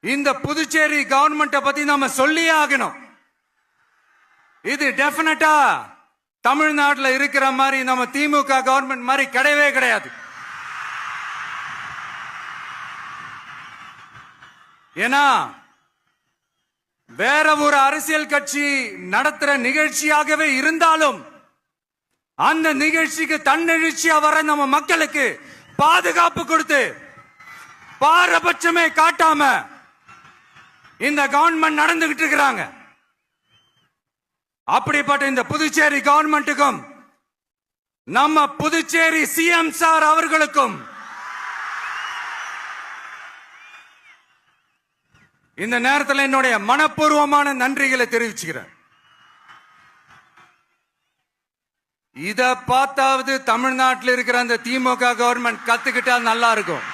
இந்த புதுச்சேரி கவர்மெண்ட்டை பத்தி நாம சொல்லியே ஆகணும். இது டெஃபினட்டா தமிழ்நாட்டில் இருக்கிற மாதிரி நம்ம திமுக கவர்மெண்ட் மாதிரி கிடையவே கிடையாது. ஏன்னா வேற ஒரு அரசியல் கட்சி நடத்துற நிகழ்ச்சியாகவே இருந்தாலும் அந்த நிகழ்ச்சிக்கு தன்னெழுச்சியா வர நம்ம மக்களுக்கு பாதுகாப்பு கொடுத்து பாரபட்சமே காட்டாம இந்த கவர்மெண்ட் நடந்துகிட்டு இருக்கிறாங்க. அப்படிப்பட்ட இந்த புதுச்சேரி கவர்மெண்ட்டுக்கும் நம்ம புதுச்சேரி சிஎம் சார் அவர்களுக்கும் இந்த நேரத்தில் என்னுடைய மனப்பூர்வமான நன்றிகளை தெரிவிச்சுக்கிறேன். இத பார்த்தாவது தமிழ்நாட்டில் இருக்கிற அந்த திமுக கவர்மெண்ட் கத்துக்கிட்டா நல்லா இருக்கும்.